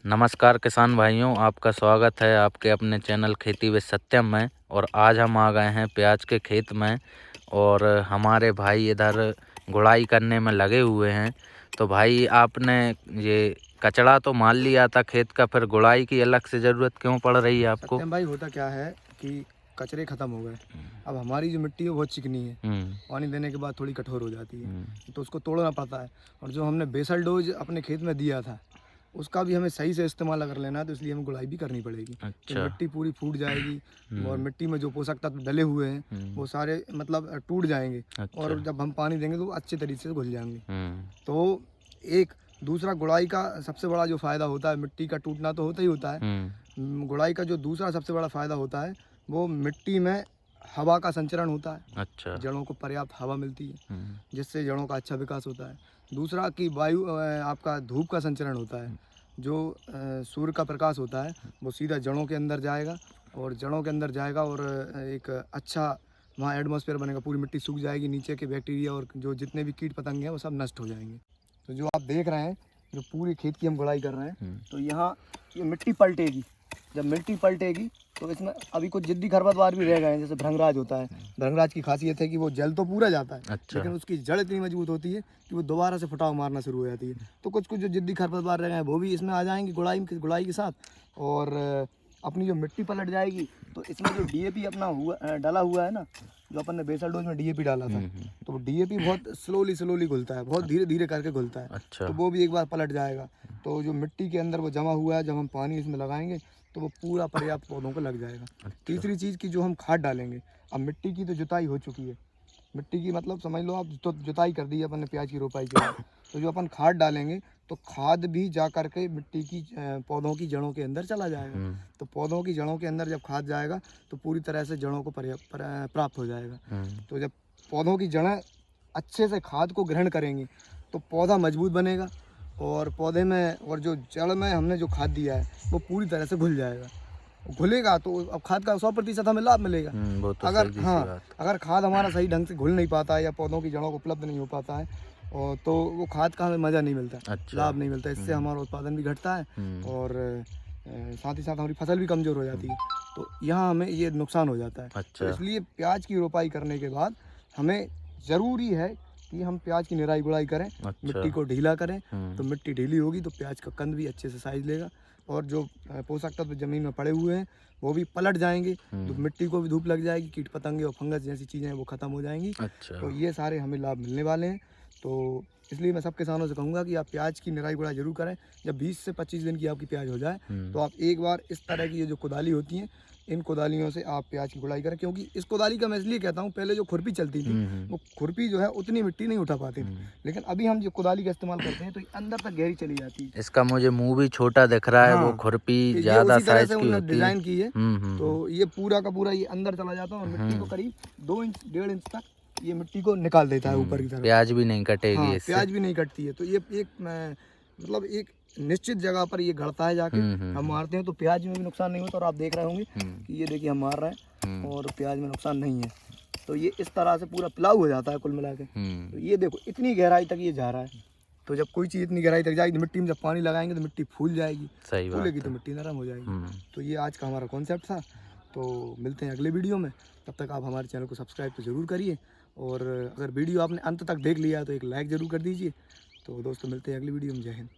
नमस्कार किसान भाइयों, आपका स्वागत है आपके अपने चैनल खेती विद सत्यम में। और आज हम आ गए हैं प्याज के खेत में और हमारे भाई इधर गुड़ाई करने में लगे हुए हैं। तो भाई आपने ये कचड़ा तो मार लिया था खेत का, फिर गुड़ाई की अलग से ज़रूरत क्यों पड़ रही है आपको? सत्यम भाई, होता क्या है कि कचरे ख़त्म हो गए। अब हमारी जो मिट्टी है बहुत चिकनी है, पानी देने के बाद थोड़ी कठोर हो जाती है, तो उसको तोड़ना पड़ता है। और जो हमने बेसल डोज अपने खेत में दिया था उसका भी हमें सही से इस्तेमाल अगर लेना है तो इसलिए हमें गुड़ाई भी करनी पड़ेगी। तो अच्छा। मिट्टी पूरी फूट जाएगी और मिट्टी में जो पोषक तत्व डले हुए हैं वो सारे मतलब टूट जाएंगे। अच्छा। और जब हम पानी देंगे तो वो अच्छे तरीके से घुल जाएंगे। हम्म। तो एक दूसरा गुड़ाई का सबसे बड़ा जो फ़ायदा होता है, मिट्टी का टूटना तो होता ही होता है। गुड़ाई का जो दूसरा सबसे बड़ा फ़ायदा होता है वो मिट्टी में हवा का संचरण होता है। अच्छा। जड़ों को पर्याप्त हवा मिलती है जिससे जड़ों का अच्छा विकास होता है। दूसरा कि वायु आपका धूप का संचरण होता है। जो सूर्य का प्रकाश होता है वो सीधा जड़ों के अंदर जाएगा और जड़ों के अंदर जाएगा और एक अच्छा वहाँ एटमॉस्फेयर बनेगा। पूरी मिट्टी सूख जाएगी, नीचे के बैक्टीरिया और जो जितने भी कीट पतंगे हैं वो सब नष्ट हो जाएंगे। तो जो आप देख रहे हैं, जो पूरी खेत की हम गुड़ाई कर रहे हैं, तो यहाँ ये मिट्टी पलटेगी। जब मिट्टी पलटेगी तो इसमें अभी कुछ जिद्दी खरपतवार भी रह गए हैं, जैसे भृंगराज होता है। भृंगराज की खासियत है कि वो जल तो पूरा जाता है, अच्छा। लेकिन उसकी जड़ इतनी मजबूत होती है कि वो दोबारा से फुटाव मारना शुरू हो जाती है। तो कुछ कुछ जो जिद्दी खरपतवार रह गए हैं वो भी इसमें आ जाएंगे गुड़ाई के साथ। और अपनी जो मिट्टी पलट जाएगी तो इसमें जो डीएपी अपना डाला हुआ है ना, जो अपन ने बेसल डोज में डीएपी डाला था, तो वो डीएपी बहुत स्लोली घुलता है, बहुत धीरे धीरे करके घुलता है। अच्छा। तो वो भी एक बार पलट जाएगा। तो जो मिट्टी के अंदर वो जमा हुआ है, जब हम पानी इसमें लगाएंगे तो वो पूरा पर्याप्त पौधों को लग जाएगा। अच्छा। तीसरी चीज़ की जो हम खाद डालेंगे, अब मिट्टी की तो जुताई हो चुकी है। मिट्टी की मतलब समझ लो आप, तो जुताई कर दी है अपन ने प्याज की रोपाई के बाद। तो जो अपन खाद डालेंगे तो खाद भी जा कर के मिट्टी की पौधों की जड़ों के अंदर चला जाएगा। तो पौधों की जड़ों के अंदर जब खाद जाएगा तो पूरी तरह से जड़ों को प्राप्त हो जाएगा। तो जब पौधों की जड़ें अच्छे से खाद को ग्रहण करेंगी तो पौधा मजबूत बनेगा और पौधे में और जो जड़ में हमने जो खाद दिया है वो पूरी तरह से घुल जाएगा। घुलेगा तो अब खाद का 100% हमें लाभ मिलेगा। वो तो अगर सही सी हाँ, बात। अगर खाद हमारा सही ढंग से घुल नहीं पाता है या पौधों की जड़ों को उपलब्ध नहीं हो पाता है और तो वो खाद का हमें मज़ा नहीं मिलता, अच्छा। लाभ नहीं मिलता। इससे हमारा उत्पादन भी घटता है और साथ ही साथ हमारी फसल भी कमज़ोर हो जाती है। तो यहाँ हमें ये नुकसान हो जाता है। तो अच्छा। इसलिए प्याज की रोपाई करने के बाद हमें ज़रूरी है कि हम प्याज की निराई गुड़ाई करें, अच्छा। मिट्टी को ढीला करें। तो मिट्टी ढीली होगी तो प्याज का कंद भी अच्छे से साइज लेगा और जो पोषक तत्व ज़मीन में पड़े हुए हैं वो भी पलट जाएंगे। तो मिट्टी को भी धूप लग जाएगी, कीट पतंगे और फंगस जैसी चीज़ें हैं वो ख़त्म हो जाएंगी। अच्छा। तो ये सारे हमें लाभ मिलने वाले हैं। तो इसलिए मैं सब किसानों से कहूँगा कि आप प्याज की निराई गुड़ाई जरूर करें। जब 20 से 25 दिन की आपकी प्याज हो जाए तो आप एक बार इस तरह की ये जो कुदाली होती हैं, इन कुदालियों से आप प्याज की गुड़ाई करें। क्योंकि इस कुदाली का मैं इसलिए कहता हूँ, पहले जो खुरपी चलती थी वो खुरपी जो है उतनी मिट्टी नहीं उठा पाती थी, लेकिन अभी हम जो कुदाली का इस्तेमाल करते हैं तो ये अंदर तक गहरी चली जाती है। इसका मुझे मुंह भी छोटा दिख रहा है, वो हाँ, खुरपी कि ये ज्यादा उसी तरह साइज से की उन्होंने होती है। डिज़ाइन की है। तो ये पूरा का पूरा ये अंदर चला जाता है और मिट्टी को करीब 2 इंच 1.5 इंच तक ये मिट्टी को निकाल देता है ऊपर की तरफ। प्याज भी नहीं कटेगी हाँ, इससे। प्याज भी नहीं कटती है। तो ये एक मतलब एक निश्चित जगह पर ये गड़ता है जाके। हम मारते हैं तो प्याज में भी नुकसान नहीं होता। और आप देख रहे होंगे कि ये देखिए हम मार रहे हैं और प्याज में नुकसान नहीं है। तो ये इस तरह से पूरा पिलाऊ हो जाता है कुल मिला के। तो ये देखो इतनी गहराई तक ये जा रहा है। तो जब कोई चीज़ इतनी गहराई तक जाएगी तो मिट्टी में जब पानी लगाएंगे तो मिट्टी फूल जाएगी। सही बात फूलेगी है। तो मिट्टी नरम हो जाएगी। तो ये आज का हमारा कॉन्सेप्ट था। तो मिलते हैं अगले वीडियो में। तब तक आप हमारे चैनल को सब्सक्राइब तो ज़रूर करिए और अगर वीडियो आपने अंत तक देख लिया है तो एक लाइक ज़रूर कर दीजिए। तो दोस्तों मिलते हैं अगली वीडियो में। जय हिंद।